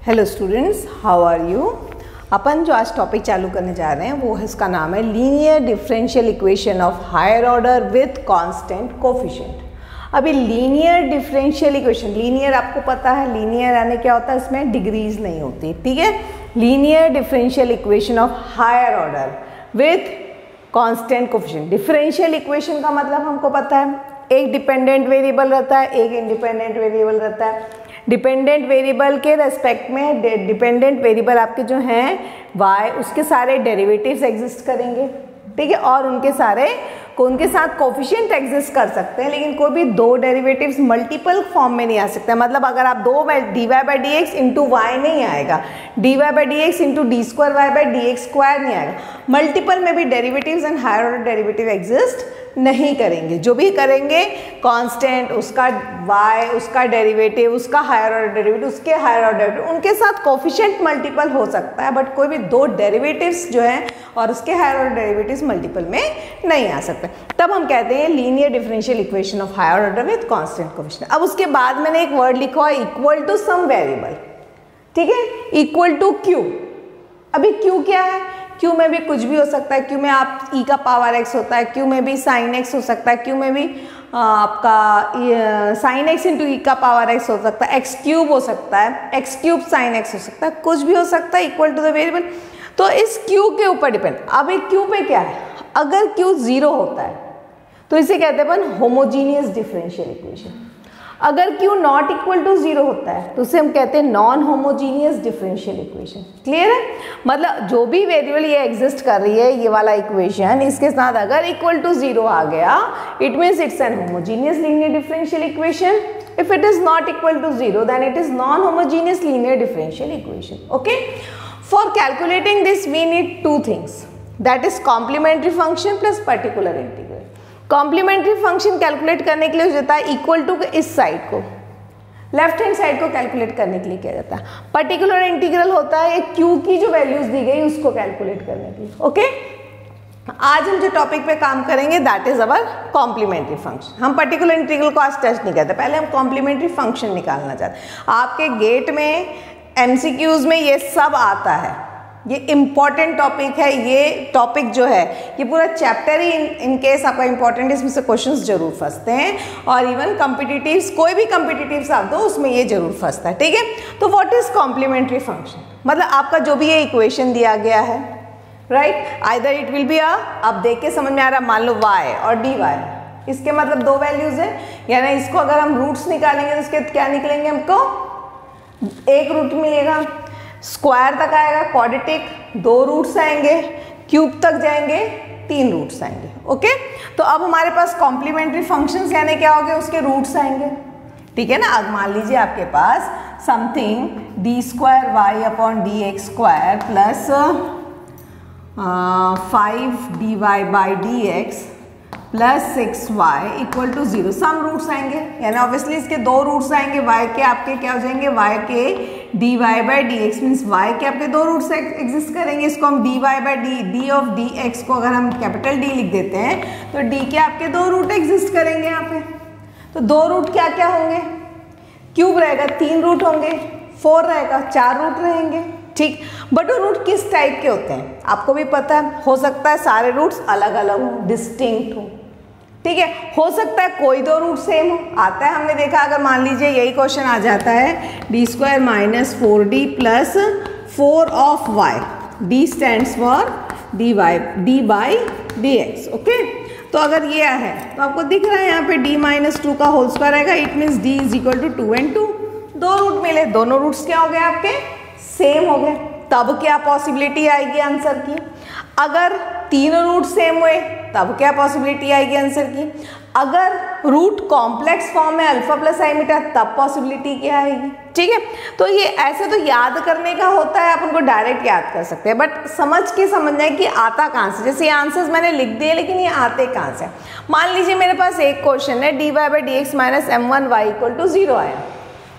Hello students, how are you. अपन जो आज टॉपिक चालू करने जा रहे हैं वो इसका नाम है linear differential equation of higher order with constant coefficient. अभी लीनियर डिफरेंशियल इक्वेशन, लीनियर आपको पता है लीनियर यानी क्या होता है, इसमें डिग्रीज नहीं होती, ठीक है। Linear differential equation of higher order with constant coefficient. Differential equation का मतलब हमको पता है, एक डिपेंडेंट वेरिएबल रहता है, एक इंडिपेंडेंट वेरिएबल रहता है। डिपेंडेंट वेरिएबल के रेस्पेक्ट में डिपेंडेंट वेरिएबल आपके जो हैं y, उसके सारे डेरिवेटिव्स एग्जिस्ट करेंगे, ठीक है, और उनके साथ कोफिशिएंट एग्जिस्ट कर सकते हैं, लेकिन कोई भी दो डेरिवेटिव्स मल्टीपल फॉर्म में नहीं आ सकते। मतलब अगर आप दो dy by D x into y नहीं आएगा, dy by D x into d square y by D x square नहीं आएगा। मल्टीपल में भी derivatives and higher order derivative exist नहीं करेंगे। जो भी करेंगे कांस्टेंट, उसका y, उसका डेरिवेटिव, उसका हायर ऑर्डर डेरिवेटिव, उसके हायर ऑर्डर डेरिवेटिव, उनके साथ कोफिशिएंट मल्टीपल हो सकता है, बट कोई भी दो डेरिवेटिव्स जो हैं और उसके हायर ऑर्डर डेरिवेटिव्स मल्टीपल में नहीं आ सकते। तब हम कहते हैं linear differential equation of higher order with constant coefficient. अब उसके बाद मैंने एक वर्ड लिखा है इक्वल टू सम वेरिएबल, ठीक है, इक्वल टू q। अभी q क्या है? q में भी कुछ भी हो सकता है। q में आप e का पावर x होता है, q में भी sin x हो सकता है, q में भी आपका sin x इंटू e का पावर x हो सकता है, x क्यूब हो सकता है, x क्यूब sin x हो सकता है, कुछ भी हो सकता है इक्वल टू द वेरिएबल। तो इस q के ऊपर डिपेंड। अब एक q पे क्या है, अगर q 0 होता है तो इसे कहते हैं अपन होमोजीनियस डिफरेंशियल इक्वेशन। अगर q नॉट इक्वल टू 0 होता है तो उसे हम कहते हैं non homogeneous differential equation. Clear है? मतलब जो भी वेरिएबल ये एग्जिस्ट कर रही है, ये वाला इक्वेशन, इसके साथ अगर इक्वल टू 0 आ गया, it means it's an homogeneous linear differential equation. If it is not equal to 0, then it is non-homogeneous linear differential equation. Okay? For calculating this, we need two things. That is complementary function plus particular integral. Complementary function calculate करने के लिए हो जाता है equal to इस side को, left hand side को calculate करने के लिए किया जाता है। पर्टिकुलर इंटीग्रल होता है एक क्यू की जो वैल्यूज दी गई उसको कैलकुलेट करने के लिए। ओके, आज हम जो टॉपिक पे काम करेंगे that is our complementary function. हम पर्टिकुलर इंटीग्रल को आज टच नहीं करते, पहले हम कॉम्प्लीमेंट्री फंक्शन निकालना चाहते हैं। आपके गेट में एमसीक्यूज में ये सब आता है, ये इम्पॉर्टेंट टॉपिक है। ये टॉपिक जो है ये पूरा चैप्टर ही इन केस आपका इम्पॉर्टेंट, इसमें से क्वेश्चंस जरूर फंसते हैं, और इवन कॉम्पिटिटिव्स, कोई भी कॉम्पिटिटिव्स आप दो उसमें ये जरूर फंसता है, ठीक है। तो व्हाट इज कॉम्प्लीमेंट्री फंक्शन? मतलब आपका जो भी ये इक्वेशन दिया गया है, right, either it will be अब देख के समझ में आ रहा है, मान लो y और dy, इसके मतलब दो वैल्यूज है, यानी इसको अगर हम रूट्स निकालेंगे तो इसके क्या निकलेंगे, हमको एक रूट मिलेगा, स्क्वायर तक आएगा क्वाड्रेटिक, दो रूट्स आएंगे, क्यूब तक जाएंगे, तीन रूट्स आएंगे। ओके, तो अब हमारे पास कॉम्प्लीमेंट्री फंक्शंस यानी क्या हो गए, उसके रूट्स आएंगे, ठीक है ना। अब मान लीजिए आपके पास something D square Y upon D x square plus 5 dy by D x plus 6y equal to 0। Some roots आएंगे, यानी ऑब्वियसली इसके दो रूट्स आएंगे, y के आपके क्या हो जाएंगे, y के dy by D x means y के आपके दो रूट्स एग्जिस्ट करेंगे। इसको हम dy by D of D x को अगर हम कैपिटल D लिख देते हैं तो d के आपके दो रूट एग्जिस्ट करेंगे यहाँ पे। तो दो रूट क्या क्या होंगे, क्यूब रहेगा, तीन रूट होंगे, 4 रहेगा, 4 रूट रहेंगे, ठीक। बट वो रूट किस टाइप के होते हैं आपको भी पता है, हो सकता है सारे रूट्स अलग अलग हो, डिस्टिंक्ट हो, ठीक है, हो सकता है कोई दो रूट सेम हो। आता है, हमने देखा, अगर मान लीजिए यही क्वेश्चन आ जाता है d square minus 4d plus 4 of y, d stands for d by D x. Okay, तो अगर ये है तो आपको दिख रहा है यहाँ पे d माइनस 2 का होल स्क्वायर आएगा, it means d is equal to 2 and 2। दो रूट मिले, दोनों रूट्स क्या हो गए आपके, सेम हो गए। तब क्या पॉसिबिलिटी आएगी आंसर की, अगर तीनों रूट सेम हुए तब क्या पॉसिबिलिटी आएगी आंसर की, अगर रूट कॉम्प्लेक्स फॉर्म में अल्फा प्लस आई मीटा तब पॉसिबिलिटी क्या आएगी, ठीक है। तो ये ऐसे तो याद करने का होता है, आप उनको डायरेक्ट याद कर सकते हैं, बट समझ के समझना है कि आता कहाँ से। जैसे ये आंसर्स मैंने लिख दिए, लेकिन ये आते कहाँ से। मान लीजिए मेरे पास एक क्वेश्चन है dy by D x minus m1y equal to 0 आया।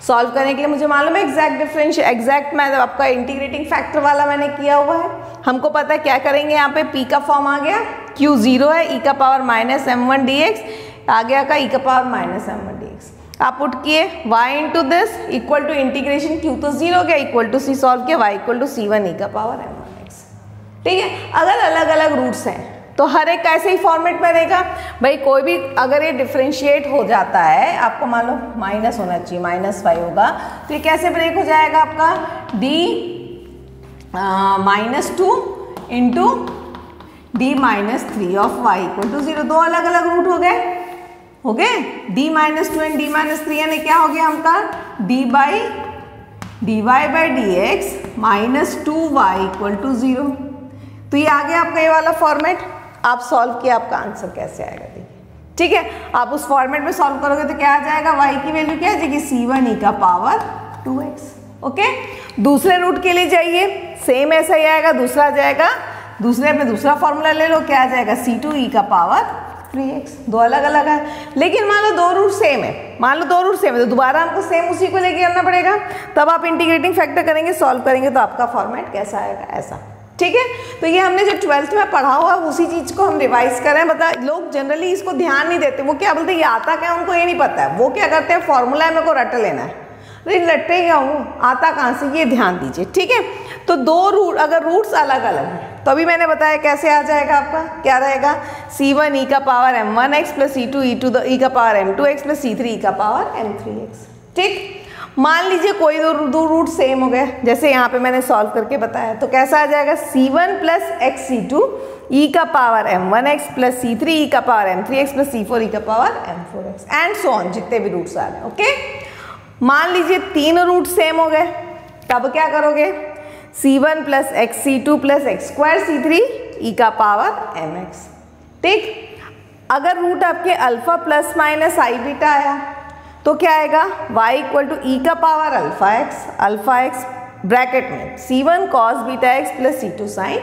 सॉल्व करने के लिए मुझे मालूम है एग्जैक्ट मैं आपका इंटीग्रेटिंग फैक्टर वाला मैंने किया हुआ है। हमको पता है क्या करेंगे, यहाँ पे p का फॉर्म आ गया, q 0 है, e का पावर माइनस m1 dx आ गया का e का पावर माइनस m1 dx। आप पुट किए y into this equal to integration q तो 0 गया इक्वल टू c सॉल्व किया y equal to c1 e का पावर m1x। ठीक है, अगर अलग अलग रूट्स हैं तो हर एक ऐसे ही फॉर्मेट में रहेगा भाई। कोई भी अगर ये डिफ्रेंशिएट हो जाता है, आपको मान लो माइनस होना चाहिए, -5 होगा, तो ये कैसे ब्रेक हो जाएगा आपका d -2 into d -3 of y equal to 0। दो अलग अलग रूट हो गए d -2 एंड d -3 यानी क्या हो गया हमका dy by dx -2y equal to 0। तो ये आ गया आपका ये वाला फॉर्मेट। आप सॉल्व किया, आपका आंसर कैसे आएगा देखिए। ठीक है, आप उस फॉर्मेट में सॉल्व करोगे तो क्या आ जाएगा, y की वैल्यू क्या आ जाएगी c1 e का पावर 2x। ओके, दूसरे रूट के लिए जाइए, सेम ऐसा ही आएगा, दूसरा आ जाएगा, दूसरे में दूसरा फॉर्मूला ले लो, क्या आ जाएगा c2 e का पावर 3x। दो अलग अलग है, लेकिन मान लो दो रूट सेम है, तो दोबारा हमको सेम उसी को लेके करना पड़ेगा, तब आप इंटीग्रेटिंग फैक्टर करेंगे, सॉल्व करेंगे तो आपका फॉर्मेट कैसा आएगा, ऐसा। ठीक है, तो ये हमने जो 12th में पढ़ा हुआ उसी चीज को हम रिवाइज कर रहे हैं। बता, लोग जनरली इसको ध्यान नहीं देते, वो क्या बोलते हैं ये आता क्या, उनको ये नहीं पता है, वो क्या करते हैं फॉर्मूला मेरे को रट लेना है, अरे रटे क्या हूँ, आता कहाँ से, ये ध्यान दीजिए। ठीक है, तो दो रूट, अगर रूट्स अलग अलग हैं तो अभी मैंने बताया कैसे आ जाएगा, आपका क्या रहेगा c1 e का power m1x plus c2 e का power m2x plus c3 e का पावर m3x। ठीक, मान लीजिए कोई दो रूट सेम हो गए, जैसे यहाँ पे मैंने सॉल्व करके बताया, तो कैसा आ जाएगा c1 plus x c2 e का power m1x plus c3 e का power m3x plus c4 e का power m4x and so on, जितने भी रूट्स आ रहे हैं। ओके, मान लीजिए तीन रूट सेम हो गए, तब क्या करोगे c1 plus x c2 plus x square c3 e का पावर mx। ठीक, अगर रूट आपके अल्फा प्लस माइनस आई बीटा आया तो क्या आएगा y इक्वल टू e का पावर अल्फा x ब्रैकेट में c1 cos beta x plus c2 sign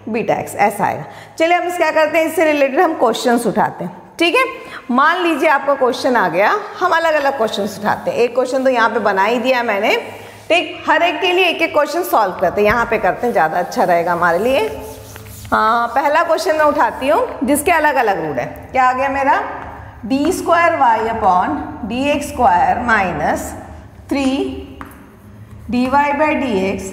beta x, ऐसा आएगा। चलिए हम क्या करते हैं, इससे रिलेटेड हम क्वेश्चंस उठाते हैं। ठीक है, मान लीजिए आपका क्वेश्चन आ गया, हम अलग अलग क्वेश्चंस उठाते हैं। एक क्वेश्चन तो यहाँ पे बना ही दिया मैंने, ठीक, हर एक के लिए एक एक क्वेश्चन सॉल्व करते हैं, यहाँ पे करते हैं, ज़्यादा अच्छा रहेगा हमारे लिए। हाँ, पहला क्वेश्चन मैं उठाती हूँ जिसके अलग अलग रूट है। क्या आ गया मेरा, d square Y upon D x square minus 3 dy by dx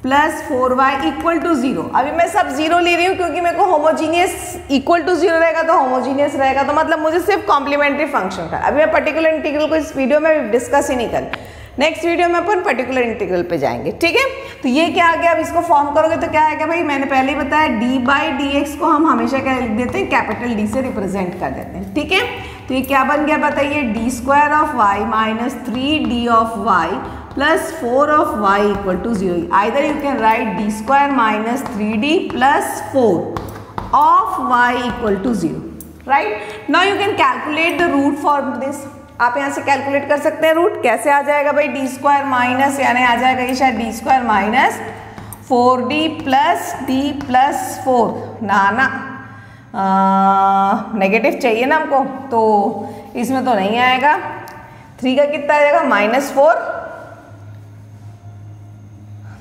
plus 4y equal to 0। अभी मैं सब 0 ले रही हूँ क्योंकि मेरे को होमोजीनियस इक्वल टू 0 रहेगा तो होमोजीनियस रहेगा, तो मतलब मुझे सिर्फ कॉम्प्लीमेंट्री फंक्शन का। अभी मैं पर्टिकुलर इंटीग्रल को इस वीडियो में डिस्कस ही नहीं कर, नेक्स्ट वीडियो में अपन पर्टिकुलर इंटीग्रल पे जाएंगे। ठीक है, तो ये क्या आ गया, अब इसको फॉर्म करोगे तो क्या आएगा भाई, मैंने पहले ही बताया डी बाई डी एक्स को हम हमेशा क्या लिख देते हैं, कैपिटल डी से रिप्रेजेंट कर देते हैं। ठीक है, तो ये क्या बन गया बताइए, d square of y minus 3d of y plus 4 of y equal to 0। Either you can write d square minus 3d plus 4 of y equal to 0। Right, now you can calculate the root for this. आप यहाँ से calculate कर सकते हैं root, कैसे आ जाएगा भाई, D square minus, यानी आ जाएगा ये शायद D square minus 4d plus d plus 4, ना नेगेटिव चाहिए ना हमको, तो इसमें तो नहीं आएगा। 3 का कितना आ जाएगा, -4,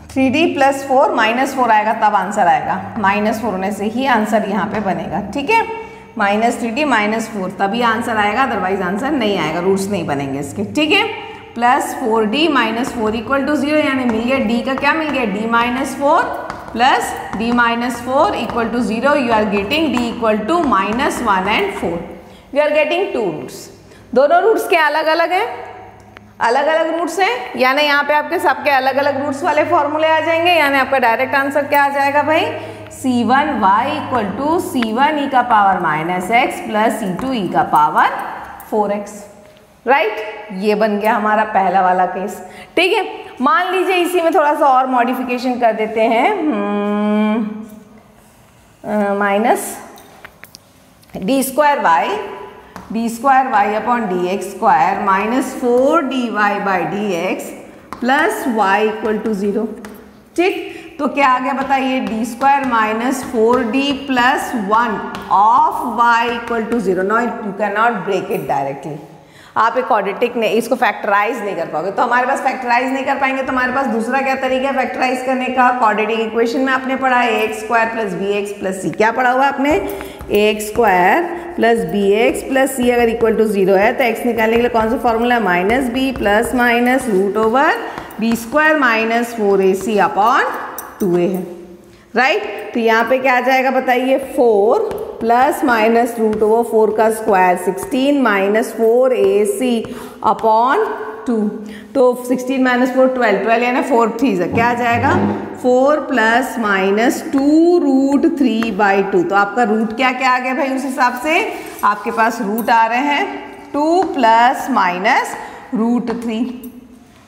3d प्लस 4 -4 आएगा, तब आंसर आएगा। -4 होने से ही आंसर यहाँ पे बनेगा। ठीक है, -3d -4 तभी आंसर आएगा, अदरवाइज आंसर नहीं आएगा, रूट्स नहीं बनेंगे इसके। ठीक है, प्लस 4d -4 इक्वल टू 0, यानी मिल गया d का क्या मिल गया, d -4 plus d -4 equal to 0। You are getting d equal to -1 and 4। You are getting 2 roots. दोनों रूट्स के अलग अलग हैं, अलग अलग रूट्स हैं, यानी यहाँ पे आपके सबके अलग अलग रूट्स वाले फॉर्मूले आ जाएंगे, यानी आपका डायरेक्ट आंसर क्या आ जाएगा भाई, c1y equal to c1 e का power -x plus c2 e का पावर 4x। राइट, ये बन गया हमारा पहला वाला केस। ठीक है, मान लीजिए इसी में थोड़ा सा और मॉडिफिकेशन कर देते हैं, minus d square Y upon D x square minus 4dy by D x plus y equal to 0। ठीक, तो क्या आ गया बताइए, d square minus 4d plus 1 of y equal to 0। No, you can not break it directly, आप एक quadratic ने इसको फैक्टराइज नहीं कर पाओगे, तो हमारे पास फैक्टराइज नहीं कर पाएंगे, तो हमारे पास दूसरा क्या तरीका है फैक्टराइज करने का, क्वाड्रेटिक इक्वेशन में आपने पढ़ा है ax square plus bx plus c। क्या पढ़ा हुआ आपने, ax square plus bx plus c अगर इक्वल टू 0 है तो x निकालने के लिए कौन सा फॉर्मूला है, minus b plus minus root over b square minus 4ac upon 2a है, राइट। तो यहाँ पे क्या आ जाएगा बताइए, 4 प्लस माइनस रूट ओवर 4 का स्क्वायर 16 माइनस 4ac अपॉन 2, तो 16 माइनस 4 12 यानी 4 3 से क्या आ जाएगा 4 प्लस माइनस 2 रूट 3 बाई 2। तो आपका रूट क्या क्या आ गया भाई, उस हिसाब से आपके पास रूट आ रहे हैं 2 प्लस माइनस रूट 3।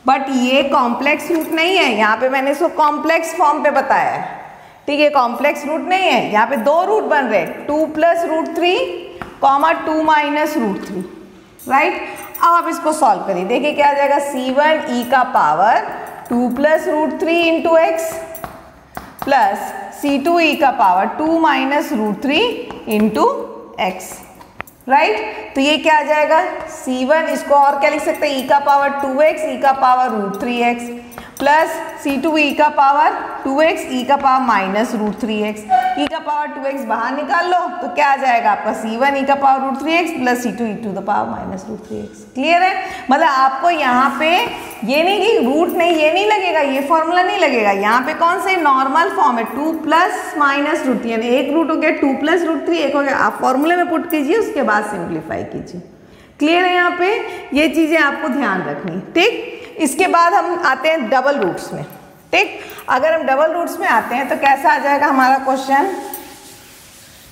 बट ये कॉम्प्लेक्स रूट नहीं है, यहाँ पे मैंने इसको कॉम्प्लेक्स फॉर्म पे बताया है, ठीक है। कॉम्प्लेक्स रूट नहीं है, यहाँ पे दो रूट बन रहे हैं 2 plus root 3 comma 2 minus root 3, right. अब आप इसको सॉल्व करिए, देखिए क्या आ जाएगा, c1 e का power 2 plus root 3 into x plus c2 e का power 2 minus root 3 into x, right. तो ये क्या आ जाएगा, c1 इसको और क्या लिख सकते हैं, e का पावर 2x e का power root 3x plus c2 e का पावर 2x e का power minus root 3x, e का पावर 2x बाहर निकाल लो तो क्या आ जाएगा आपका c1 e का power root 3x plus c2 e to the power minus root 3x। Clear है, मतलब आपको यहाँ पे ये नहीं कि रूट नहीं, ये नहीं लगेगा, ये फॉर्मूला नहीं लगेगा, यहाँ पे कौन से नॉर्मल फॉर्म है 2 प्लस माइनस रूट 3 यानी एक रूट हो गया 2 प्लस रूट 3 एक हो गया, आप फॉर्मूले में पुट कीजिए उसके बाद सिंप्लीफाई कीजिए। क्लियर है, यहाँ पे ये चीजें आपको ध्यान रखनी, ठीक। इसके बाद हम आते हैं डबल रूट्स में, ठीक। अगर हम डबल रूट्स में आते हैं तो कैसा आ जाएगा हमारा क्वेश्चन,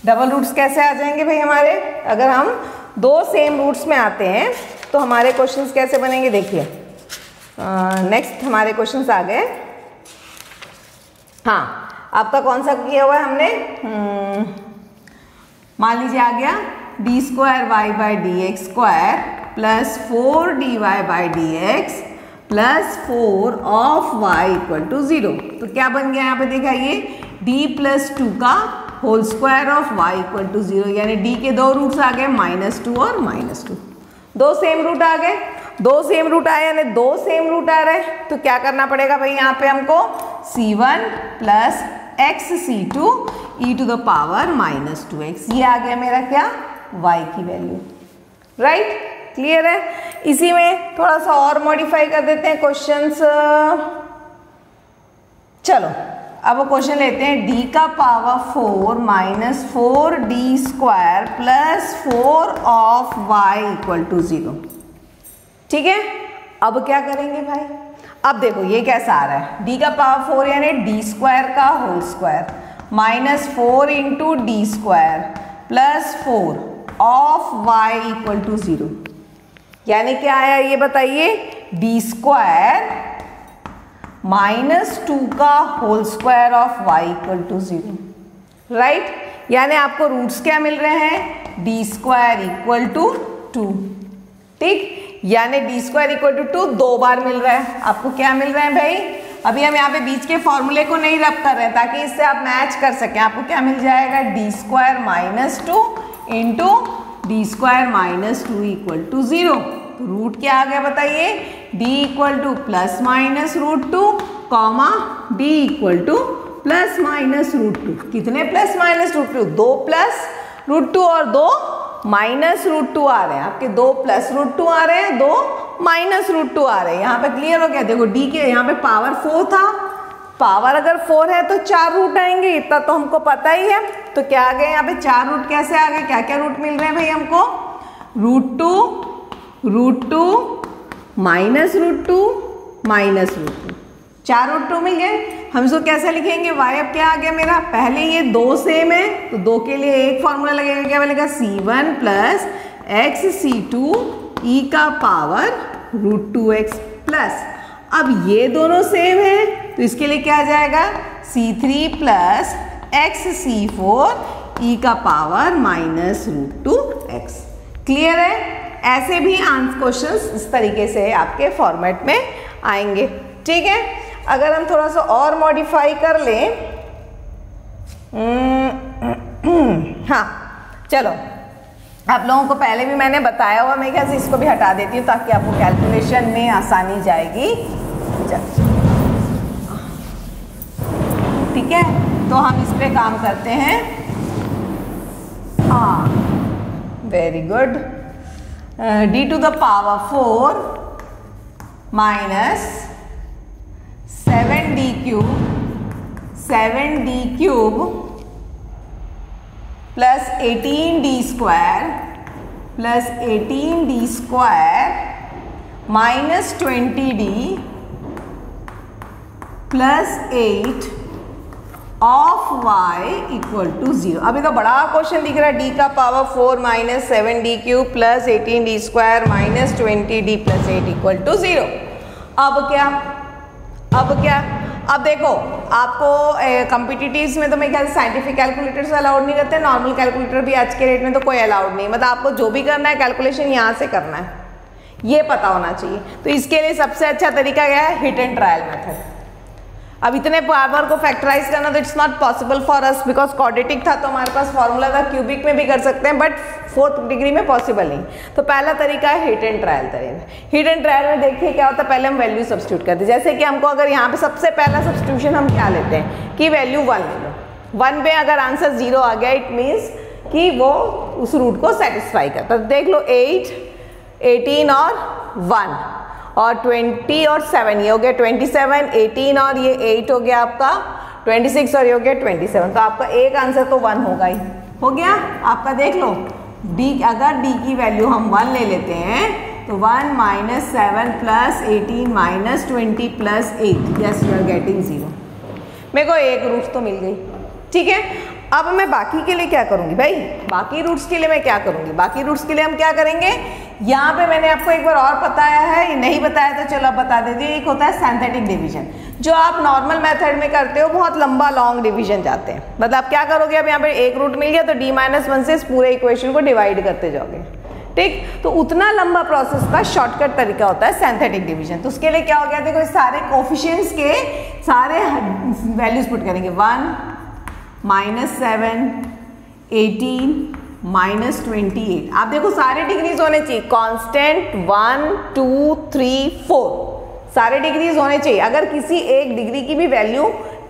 डबल रूट्स कैसे आ जाएंगे भाई हमारे, अगर हम दो सेम रूट्स में आते हैं तो हमारे क्वेश्चंस कैसे बनेंगे, देखिए नेक्स्ट हमारे क्वेश्चंस आ गए। हाँ, आपका कौन सा किया हुआ है हमने, मान लीजिए आ गया d square y by D x square plus 4 d y by D x plus 4 of y equal to 0। तो क्या बन गया यहाँ पे दिखाइए, d प्लस 2 का whole square of y equal to 0, यानी d के दो रूट्स आ गए -2 और -2, दो सेम रूट आ गए, दो सेम रूट आए यानी दो सेम रूट आ रहे, तो क्या करना पड़ेगा भाई यहाँ पे हमको c1 plus x c2 e to the power -2x, ये आ गया मेरा क्या y की वैल्यू, राइट। क्लियर है, इसी में थोड़ा सा और मॉडिफाई कर देते हैं क्वेश्चंस। चलो अब वो क्वेश्चन लेते हैं, d का power 4 minus 4d square plus 4 of y equal to 0, ठीक है। अब क्या करेंगे भाई, अब देखो ये कैसा आ रहा है, d का पावर 4 यानी d स्क्वायर का whole square minus 4 into d square plus 4 of y equal to 0, यानी क्या आया ये बताइए, डी स्क्वायर -2 का whole square of y equal to 0, right. यानी आपको रूट्स क्या मिल रहे हैं, डी स्क्वायर इक्वल टू 2, ठीक, यानी डी स्क्वायर इक्वल टू 2 दो बार मिल रहा है। आपको क्या मिल रहा है भाई, अभी हम यहाँ पे बीच के फॉर्मूले को नहीं रब कर रहे हैं ताकि इससे आप मैच कर सकें। आपको क्या मिल जाएगा, d square -2 into d square -2 equal to 0। तो रूट क्या आ गया बताइए, d equal to plus minus root 2 comma d equal to plus minus root 2। कितने plus minus root 2, 2 plus root 2 और 2 माइनस रूट 2 आ रहे हैं, आपके 2 प्लस रूट 2 आ रहे हैं, 2 माइनस रूट 2 आ रहे हैं। यहाँ पे क्लियर हो गया, देखो d के यहाँ पे पावर 4 था, पावर अगर 4 है तो 4 रूट आएंगे, इतना तो हमको पता ही है। तो क्या आ गए यहाँ पे 4 रूट, कैसे आ गए, क्या क्या रूट मिल रहे हैं भाई हमको, root 2 minus root 2 minus root 2, 4 root 2 मिल गए। हम इसको कैसे लिखेंगे, y अब क्या आ गया मेरा, पहले ये 2 सेम है तो 2 के लिए एक फॉर्मूला लगेगा, क्या बनेगा, c1 plus x c2 e का पावर रूट 2x प्लस, अब ये दोनों सेम है तो इसके लिए क्या आ जाएगा, c3 plus x c4 e का power minus root 2x। Clear है, ऐसे भी आंसर क्वेश्चंस इस तरीके से आपके फॉर्मेट में आएंगे, ठीक है। अगर हम थोड़ा सा और मॉडिफाई कर लें, हाँ चलो, आप लोगों को पहले भी मैंने बताया हुआ, मैं क्या इसको भी हटा देती हूँ ताकि आपको कैलकुलेशन में आसानी जाएगी। ठीक है, तो हम इस पे काम करते हैं। Very good, d to the power 4 minus 7d cube plus 18d square minus 20d plus 8 of y equal to 0। अभी तो बड़ा क्वेश्चन दिख रहा है, d का power 4 minus 7d cube plus 18d square minus 20d plus 8 equal to 0। अब क्या अब देखो, आपको कॉम्पिटिटिव्स में तो मेरे ख्याल से साइंटिफिक कैलकुलेटर्स अलाउड नहीं करते, नॉर्मल कैलकुलेटर भी आज के रेट में तो कोई अलाउड नहीं, मतलब आपको जो भी करना है कैलकुलेशन यहाँ से करना है, ये पता होना चाहिए। तो इसके लिए सबसे अच्छा तरीका क्या है, हिट एंड ट्रायल मेथड। अब इतने पावर को फैक्टराइज करना तो it's not possible for us, because quadratic था तो हमारे पास फॉर्मूला था, क्यूबिक में भी कर सकते हैं बट 4th डिग्री में पॉसिबल नहीं। तो पहला तरीका है हिट एंड ट्रायल तरीका। हिट एंड ट्रायल में देखिए क्या होता है, पहले हम वैल्यू सब्स्टिट्यूट करते हैं। जैसे कि हमको अगर यहाँ पे सबसे पहला सब्स्टिट्यूशन हम क्या लेते हैं कि वैल्यू 1 ले लो, 1 पे अगर आंसर 0 आ गया इट मीन्स कि वो उस रूट को सेटिस्फाई करता है। देख लो 8, 18 और 1 और 20 और 7, ये हो गया 27, 18 और ये 8 हो गया आपका 26 और ये हो गया 27। तो आपका एक आंसर तो 1 होगा ही, हो गया आपका। देख लो d, अगर d की वैल्यू हम 1 ले लेते हैं तो 1 minus 7 plus 18 minus 20 plus 8, yes you are getting 0। मेरे को एक रूट तो मिल गई, ठीक है। अब मैं बाकी के लिए क्या करूंगी भाई, बाकी रूट्स के लिए मैं क्या करूंगी, बाकी रूट्स के लिए हम क्या करेंगे, यहाँ पे मैंने आपको एक बार और बताया है, नहीं बताया तो चलो अब बता देती हूँ। एक होता है सिंथेटिक डिवीजन, जो आप नॉर्मल मेथड में करते हो, बहुत लंबा लॉन्ग डिवीजन जाते हैं। मतलब आप क्या करोगे, अब यहाँ पे एक रूट मिल गया तो d-1 से इस पूरे इक्वेशन को डिवाइड करते जाओगे, ठीक। तो उतना लंबा प्रोसेस का शॉर्टकट तरीका होता है सिंथेटिक डिवीजन। तो उसके लिए क्या हो गया, देखो सारे कोफिशिएंट्स के सारे वैल्यूज पुट करेंगे, 1 माइनस 7, 18 माइनस 28। आप देखो सारे डिग्रीज होने चाहिए, कांस्टेंट 1, 2, 3, 4 सारे डिग्रीज होने चाहिए। अगर किसी एक डिग्री की भी वैल्यू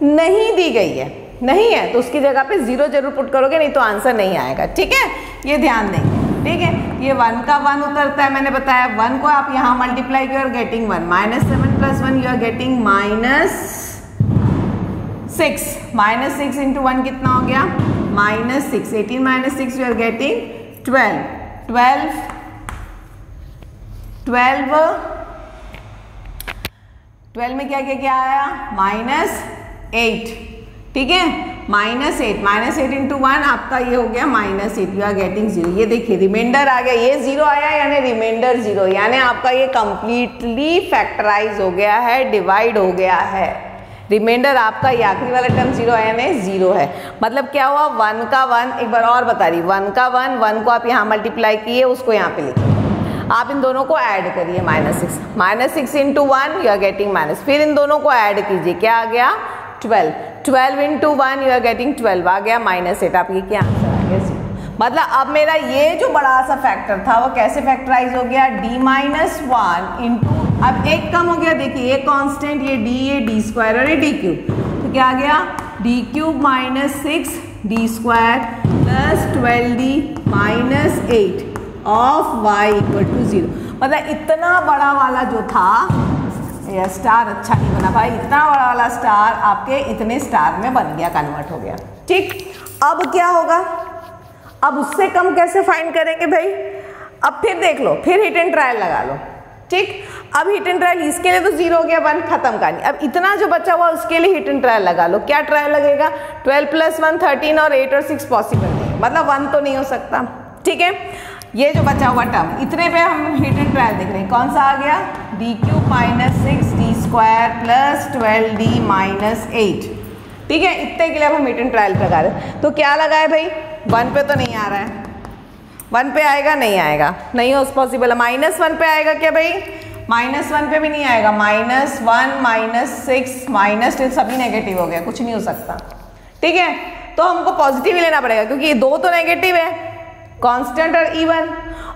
नहीं दी गई है, नहीं है, तो उसकी जगह पे 0 जरूर पुट करोगे, नहीं तो आंसर नहीं आएगा, ठीक है। ये ध्यान देंगे, ठीक है। ये 1 का 1 उतरता है, मैंने बताया 1 को आप यहाँ multiply you are getting 1, minus 7 plus 1 you are getting minus 6, minus 6 into 1 कितना हो गया, minus 6, 18 minus 6 you are getting 12, 12 में क्या क्या क्या आया, माइनस 8, ठीक है, माइनस 8 इंटू 1 आपका ये हो गया माइनस 8, यू आर गेटिंग 0। ये देखिए रिमाइंडर आ गया, ये 0 आया यानी रिमाइंडर 0, यानी आपका ये कंप्लीटली फैक्टराइज हो गया है, डिवाइड हो गया है। रिमाइंडर आपका ये आखिरी वाला टर्म 0 आया नहीं, 0 है। मतलब क्या हुआ, 1 का 1, एक बार और बता रही, 1 का 1 को आप यहाँ मल्टीप्लाई किए, उसको यहाँ पे लिखिए, आप इन दोनों को ऐड करिए, minus 6 into 1 you are getting minus, फिर इन दोनों को ऐड कीजिए, क्या आ गया 12 इंटू 1 यू आर गेटिंग 12 आ गया माइनस 8, आपकी क्या आंसर आ गया 0। मतलब अब मेरा ये जो बड़ा सा फैक्टर था वो कैसे फैक्टराइज हो गया, d-1 इंटू, अब एक कम हो गया, देखिए ये कांस्टेंट, ये d स्क्वायर और ये d क्यूब, तो क्या आ गया d cube minus 6 d square plus 12d minus 8 of y equal to 0। मतलब इतना बड़ा वाला जो था, यह स्टार अच्छा नहीं बना भाई, इतना बड़ा वाला स्टार आपके इतने स्टार में बन गया, कन्वर्ट हो गया, ठीक। अब क्या होगा, अब उससे कम कैसे फाइंड करेंगे भाई, अब फिर देख लो, फिर हिट एंड ट्रायल लगा लो, ठीक। अब हिट एंड ट्रायल, इसके लिए तो 0 हो गया, 1 खत्म कहानी। अब इतना जो बचा हुआ उसके लिए हिट एंड ट्रायल लगा लो। क्या ट्रायल लगेगा, 12 प्लस 1 13 और 8 और 6 पॉसिबल नहीं, मतलब 1 तो नहीं हो सकता, ठीक है। ये जो बचा हुआ टर्म, इतने पे हम हिट एंड ट्रायल देख रहे हैं, कौन सा आ गया, d cube minus 6 d square plus 12d minus 8, ठीक है। इतने के लिए अब हम हिट एंड ट्रायल लगा रहे हैं। तो क्या लगा है भाई, 1 पे तो नहीं आ रहा है, 1 पे आएगा, नहीं आएगा, नहीं हो पॉसिबल है। -1 पे आएगा क्या भाई, -1 पे भी नहीं आएगा, -1 -6 -2 सभी नेगेटिव हो गया, कुछ नहीं हो सकता, ठीक है। तो हमको पॉजिटिव ही लेना पड़ेगा क्योंकि ये 2 तो नेगेटिव है, कांस्टेंट और इवन,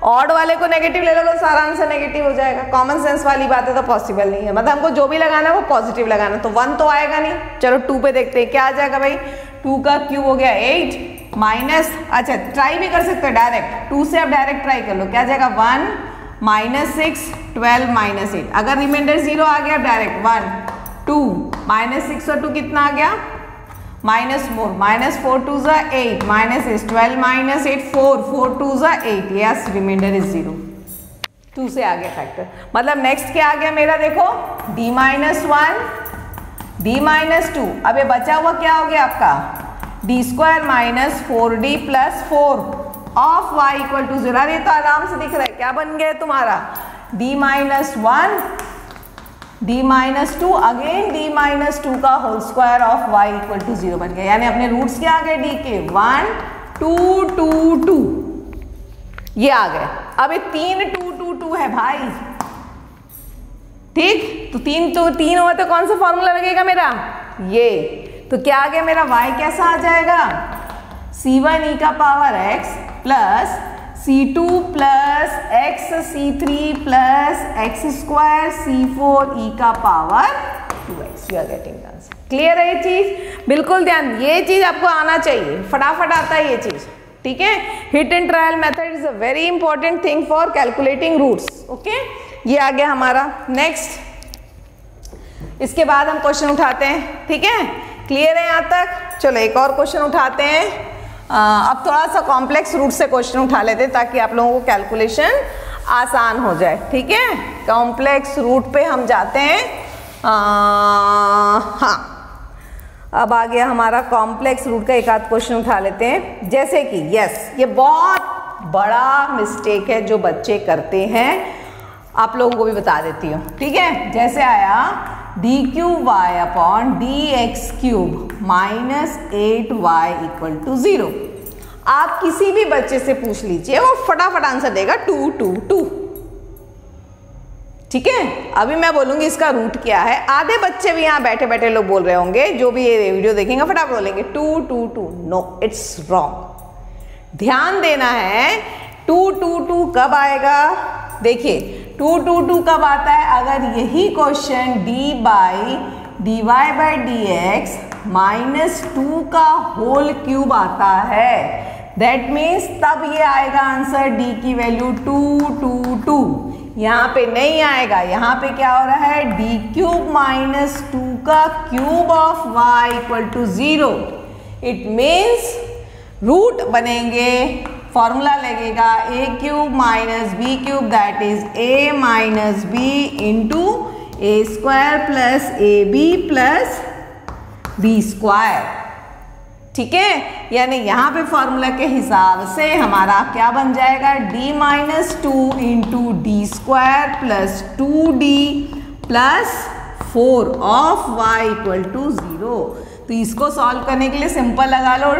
ऑड वाले को नेगेटिव ले लो तो सारा आंसर नेगेटिव हो जाएगा। कॉमन सेंस वाली बात है तो पॉसिबल नहीं है, मतलब हमको जो भी लगाना है वो पॉजिटिव लगाना, तो 1 तो आएगा नहीं। चलो 2 पे देखते हैं क्या आ जाएगा भाई। 2 का क्यूब हो गया 8 माइनस, अच्छा ट्राई भी कर सकते हो डायरेक्ट, 2 से आप डायरेक्ट ट्राई कर लो, क्या आ जाएगा 1 माइनस 6 12 माइनस 8, अगर रिमाइंडर 0 आ गया डायरेक्ट 1 2 माइनस 6 और 2 कितना आ गया -4, -4 2 ज़ा 8 माइनस 12 माइनस 8 4 4 2 ज़ा 8, यस रिमाइंडर इज 0। 2 से आ गया फैक्टर, मतलब नेक्स्ट क्या आ गया मेरा देखो d -1 d -2, अब ये बचा हुआ क्या हो गया आपका d² minus 4d plus 4 of y equal to 0। अरे तो आराम से दिख रहा है, क्या बन गया तुम्हारा d -1 d -2 अगेन d -2 का whole square of y equal to 0 बन गया, यानी अपने रूट्स क्या आ गए d के 1 2 2 2 ये आ गए। अब ये 3 2 2 2 है भाई, ठीक, तो 3 हुआ तो कौन सा फॉर्मूला लगेगा मेरा ये, तो क्या आ गया मेरा y कैसा आ जाएगा c1 e का power x plus c2 plus x c3 plus x² c4 e का power 2x, you are getting answer. Clear है ये चीज, बिल्कुल ध्यान, ये चीज आपको आना चाहिए, फटाफट आता है ये चीज, ठीक है। Hit and trial method is a very important thing for calculating roots, okay. ये आ गया हमारा नेक्स्ट, इसके बाद हम क्वेश्चन उठाते हैं, ठीक है, क्लियर है यहाँ तक। चलो एक और क्वेश्चन उठाते हैं, अब थोड़ा सा कॉम्प्लेक्स रूट से क्वेश्चन उठा लेते हैं ताकि आप लोगों को कैलकुलेशन आसान हो जाए, ठीक है। कॉम्प्लेक्स रूट पे हम जाते हैं, हाँ अब आ गया हमारा कॉम्प्लेक्स रूट का एक आध क्वेश्चन उठा लेते हैं, जैसे कि यस ये बहुत बड़ा मिस्टेक है जो बच्चे करते हैं, आप लोगों को भी बता देती हूँ, ठीक है। जैसे आया d³ upon dx³ minus 8y equal to 0, आप किसी भी बच्चे से पूछ लीजिए वो फटाफट आंसर देगा 2 2 2, ठीक है। अभी मैं बोलूंगी इसका रूट क्या है, आधे बच्चे भी यहाँ बैठे बैठे लोग बोल रहे होंगे, जो भी ये वीडियो देखेंगे फटाफट बोलेंगे 2 2 2, नो इट्स रॉन्ग। ध्यान देना है 2 2 2 कब आएगा, देखिए 2 2 2 कब आता है, अगर यही question dy by dx minus 2 का होल क्यूब आता है, दैट मीन्स तब ये आएगा आंसर d की वैल्यू 2 2 2, यहाँ पे नहीं आएगा, यहाँ पे क्या हो रहा है d³ माइनस 2 का cube of y equal to 0, it means root बनेंगे, फॉर्मूला लगेगा a³ minus b³ that is a minus b into a² plus ab plus b², ठीक है। यानी यहाँ पे फॉर्मूला के हिसाब से हमारा क्या बन जाएगा d minus 2 into d² plus 2d plus 4 of y equal to 0। तो इसको सॉल्व करने के लिए सिंपल लगा लो,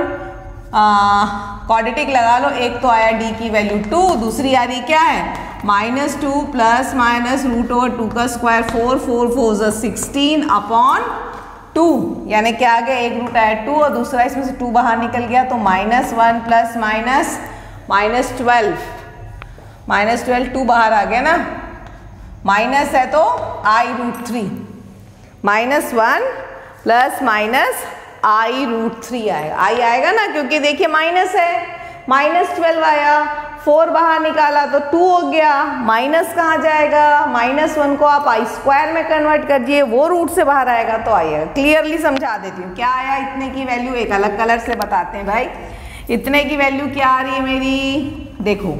क्वाड्रेटिक लगा लो, एक तो आया d की वैल्यू 2, दूसरी आ रही क्या है -2 प्लस माइनस रूट ओवर 2 का स्क्वायर 4 4 4 16 अपॉन 2, यानी क्या आ गया एक रूट आया 2 और दूसरा इसमें से 2 बाहर निकल गया, तो -1 प्लस -12 2 बाहर आ गया ना, माइनस है तो i√3 -1 प्लस माइनस i√3 आएगा, i आएगा ना, क्योंकि देखिए माइनस है, -12 आया, 4 बाहर निकाला तो 2 हो गया, माइनस कहाँ जाएगा, -1 को आप i² में कन्वर्ट कर दिए, वो रूट से बाहर आएगा तो आएगा। क्लियरली समझा देती हूँ क्या आया, इतने की वैल्यू एक अलग कलर से बताते हैं भाई, इतने की वैल्यू क्या आ रही है मेरी, देखो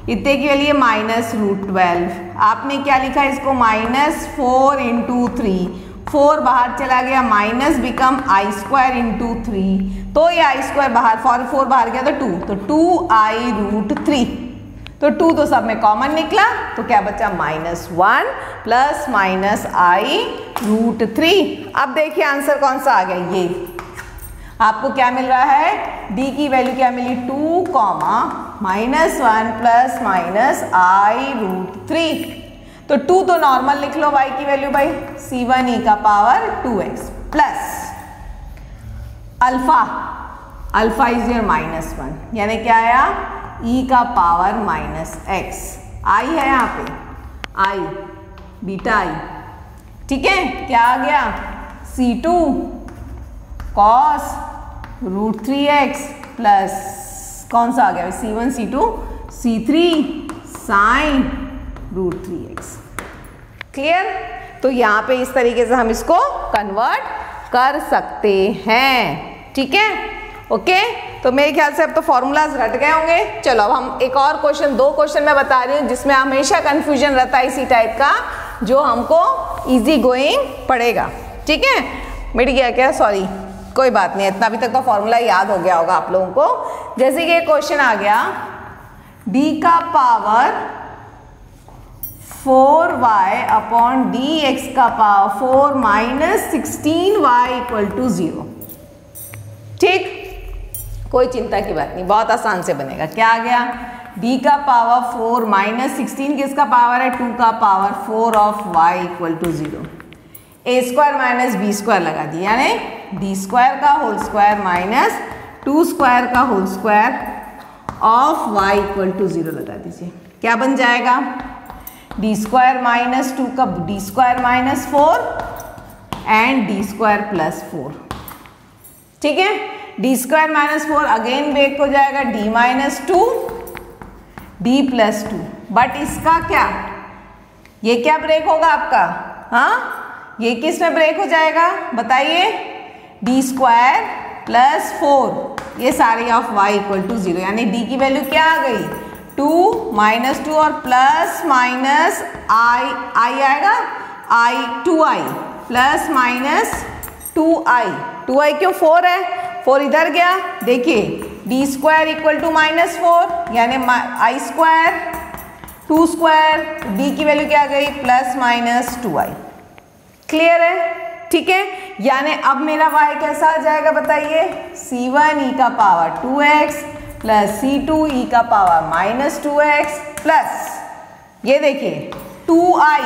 इतने की वैल्यू -√12, आपने क्या लिखा इसको -4 इंटू 3, 4 बाहर चला गया, माइनस बिकम i² इंटू 3, तो ये i² बाहर 4 बाहर गया तो 2, तो 2i√3, तो 2 तो सब में कॉमन निकला, तो क्या बचा -1 प्लस माइनस i√3। अब देखिए आंसर कौन सा आ गया, ये आपको क्या मिल रहा है, d की वैल्यू क्या मिली 2, -1 प्लस माइनस i√3, तो 2 तो नॉर्मल लिख लो, y की वैल्यू भाई c1 e का power 2x plus alpha is your -1, यानी क्या आया ई का पावर माइनस एक्स, आई है यहाँ पे, आई बीटा आई, ठीक है। क्या आ गया, C2 cos root 3x plus कौन सा आ गया, C1 C2 C3 sign root 3x। Clear. तो यहाँ पे इस तरीके से हम इसको कन्वर्ट कर सकते हैं, ठीक है। ओके, तो मेरे ख्याल से अब तो फॉर्मूलाज रट गए होंगे। चलो अब हम एक और क्वेश्चन, 2 क्वेश्चन मैं बता रही हूँ जिसमें हमेशा कंफ्यूजन रहता है इसी टाइप का, जो हमको इजी गोइंग पड़ेगा, ठीक है। मिट गया क्या, सॉरी कोई बात नहीं, इतना अभी तक तो फॉर्मूला याद हो गया होगा आप लोगों को। जैसे कि क्वेश्चन आ गया d का पावर 4y अपॉन dx का power 4 minus 16y equal to 0, ठीक। कोई चिंता की बात नहीं, बहुत आसान से बनेगा। क्या आ गया, d का पावर 4 माइनस 16 किसका पावर है, 2 का power 4 of y equal to 0, a square minus b square लगा दिया, यानी d स्क्वायर का होल स्क्वायर माइनस 2 स्क्वायर का whole square of y equal to 0 लगा दीजिए। क्या बन जाएगा, d स्क्वायर माइनस 2 का d square minus 4 and d square plus 4, ठीक है। d square minus 4 again break हो जाएगा d minus 2 d plus 2, but इसका क्या, ये क्या ब्रेक होगा आपका, हाँ ये किस में ब्रेक हो जाएगा बताइए, d स्क्वायर प्लस 4, ये सारी ऑफ y इक्वल टू 0, यानी d की वैल्यू क्या आ गई, 2 माइनस 2 और प्लस माइनस आई आएगा, आई 2i प्लस माइनस 2i क्यों 4 है, 4 इधर गया, देखिए d square equal to minus 4 यानी आई स्क्वायर 2 स्क्वायर, d की वैल्यू क्या आ गई प्लस माइनस 2i। क्लियर है, ठीक है। यानी अब मेरा y कैसा आ जाएगा बताइए, c1 e का power 2x plus c2 e का पावर माइनस 2x प्लस ये देखिए 2i,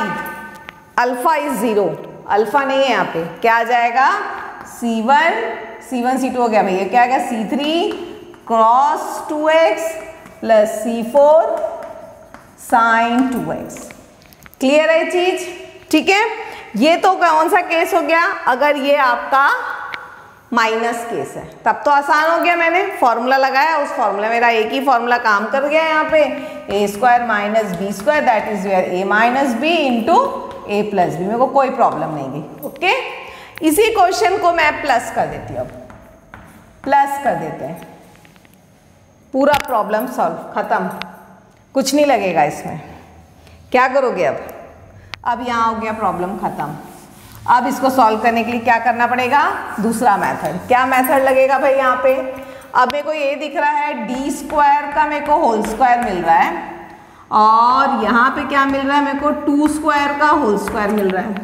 अल्फा इज 0, अल्फा नहीं है यहाँ पे, क्या आ जाएगा c1 c2 हो गया भैया, क्या आ गया c3 cross 2x plus c4 sign 2x। Clear है चीज, ठीक है। ये तो कौन सा केस हो गया, अगर ये आपका माइनस केस है तब तो आसान हो गया, मैंने फॉर्मूला लगाया, उस फॉर्मूला मेरा एक ही फॉर्मूला काम कर गया यहाँ पे, A square minus B square that is where A minus B into A plus B, मेरे को कोई प्रॉब्लम नहीं गई। ओके, इसी क्वेश्चन को मैं प्लस कर देती हूँ, अब प्लस कर देते हैं, पूरा प्रॉब्लम सॉल्व, खत्म, कुछ नहीं लगेगा इसमें। क्या करोगे अब यहाँ हो गया प्रॉब्लम खत्म। अब इसको सॉल्व करने के लिए क्या करना पड़ेगा, दूसरा मेथड। क्या मेथड लगेगा भाई यहाँ पे, अब मेरे को ये दिख रहा है डी स्क्वायर का मेरे को होल स्क्वायर मिल रहा है, और यहाँ पे क्या मिल रहा है मेरे को 2 स्क्वायर का होल स्क्वायर मिल रहा है,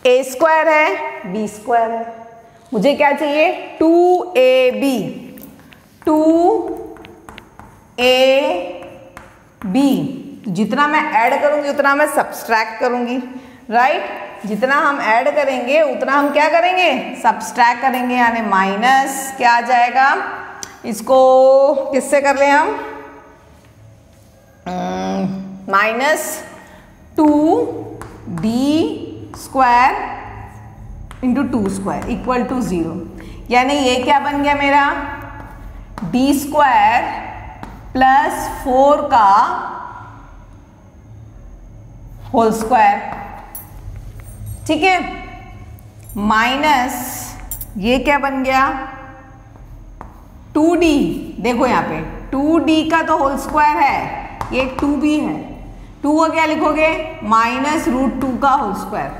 ए स्क्वायर है बी स्क्वायर है, मुझे क्या चाहिए 2ab, 2ab, जितना मैं ऐड करूंगी उतना मैं सब्सट्रैक्ट करूंगी, राइट। जितना हम ऐड करेंगे उतना हम क्या करेंगे, सब्सट्रैक्ट करेंगे, यानी माइनस क्या आ जाएगा, इसको किससे कर लें हम, minus 2d square into 2 square equal to 0, यानी ये क्या बन गया मेरा d स्क्वायर प्लस 4 का होल स्क्वायर, ठीक है, माइनस ये क्या बन गया 2d, देखो यहाँ पे 2d का तो होल स्क्वायर है, ये 2b है, 2 को क्या लिखोगे माइनस रूट 2 का होल स्क्वायर,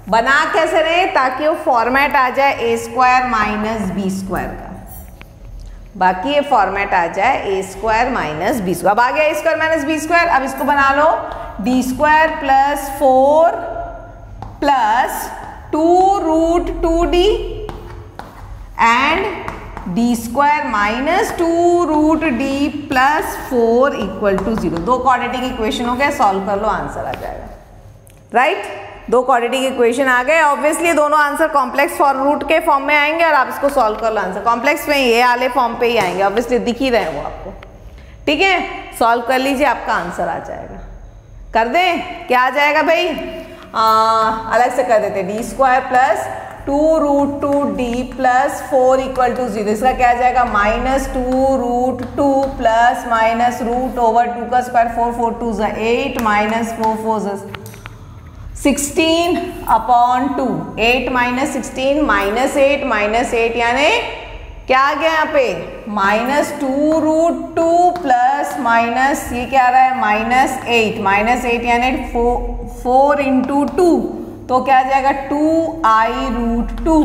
बना कैसे रहे ताकि वो फॉर्मेट आ जाए A square minus B square का, बाकी ये फॉर्मेट आ जाए A square minus B square. अब आ गया A square minus B square, अब इसको बना लो D square plus 4 plus 2 root 2d and D square minus 2 root D plus 4 equal to 0। 2 quadratic equation हो गए, सॉल्व कर लो आंसर आ जाएगा, राइट। 2 क्वाड्रेटिक इक्वेशन आ गए, ऑब्वियसली दोनों आंसर कॉम्प्लेक्स फॉर रूट के फॉर्म में आएंगे और आप इसको सॉल्व कर लो, आंसर कॉम्प्लेक्स में ये वाले फॉर्म पे ही आएंगे, ऑब्वियसली दिख ही रहे हैं वो आपको, ठीक है, सॉल्व कर लीजिए, आपका आंसर आ जाएगा। कर दें, क्या आ जाएगा भाई, अलग से कर देते, d square plus 2√2d plus 4 equal to 0। इसका क्या आ जाएगा, -2√2 प्लस माइनस √2 का स्क्वायर 4 4 2 8 माइनस 4 4 16 अपॉन 2। 8 माइनस 16 -8 -8 यानी क्या आ गया यहाँ पे, -2√2 प्लस माइनस ये क्या आ रहा है, -8 यानी 4 इंटू 2, तो क्या आ जाएगा 2i√2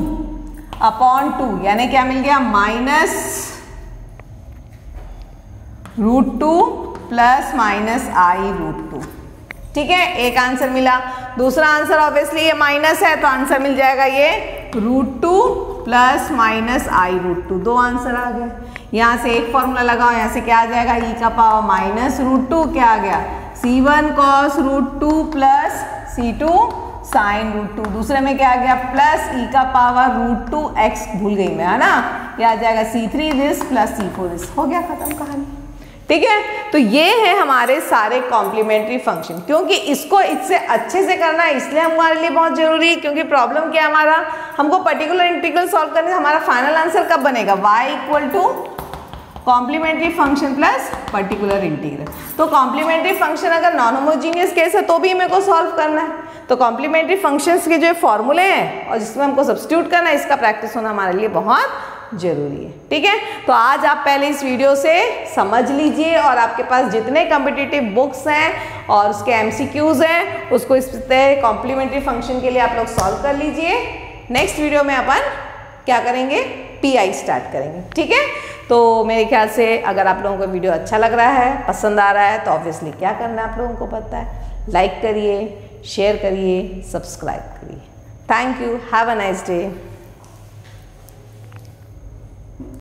अपॉन 2 यानी क्या मिल गया, -√2 प्लस -i√2। ठीक है, एक आंसर मिला। दूसरा आंसर ऑब्वियसली ये माइनस है तो आंसर मिल जाएगा ये √2 प्लस -i√2। दो आंसर आ गए। यहाँ से एक फॉर्मूला लगाओ, यहाँ से क्या आ जाएगा, e का पावर -√2 क्या आ गया, c1 cos √2 plus c2 sin √2। दूसरे में क्या आ गया, प्लस e का पावर √2x, भूल गई मैं, है ना, क्या आ जाएगा c3 this plus c4 this. हो गया, खत्म कहानी। ठीक है, तो ये है हमारे सारे कॉम्प्लीमेंट्री फंक्शन। क्योंकि इसको इससे अच्छे से करना है इसलिए हमारे लिए बहुत जरूरी है, क्योंकि प्रॉब्लम क्या है हमारा, हमको पर्टिकुलर इंटीग्रल सॉल्व करने से हमारा फाइनल आंसर कब बनेगा, y equal to complementary function plus particular integral. तो कॉम्प्लीमेंट्री फंक्शन अगर नॉन होमोजीनियस केस है तो भी मेरे को सॉल्व करना है, तो कॉम्प्लीमेंट्री फंक्शंस के जो फॉर्मूले हैं और जिसमें हमको सब्स्टिट्यूट करना है, इसका प्रैक्टिस होना हमारे लिए बहुत जरूरी है। ठीक है, तो आज आप पहले इस वीडियो से समझ लीजिए और आपके पास जितने कॉम्पिटिटिव बुक्स हैं और उसके एमसीक्यूज हैं उसको इस कॉम्प्लीमेंट्री फंक्शन के लिए आप लोग सॉल्व कर लीजिए। नेक्स्ट वीडियो में अपन क्या करेंगे, पीआई स्टार्ट करेंगे। ठीक है, तो मेरे ख्याल से अगर आप लोगों को वीडियो अच्छा लग रहा है, पसंद आ रहा है, तो ऑब्वियसली क्या करना है आप लोगों को पता है, लाइक करिए, शेयर करिए, सब्सक्राइब करिए। Thank you, have a nice day.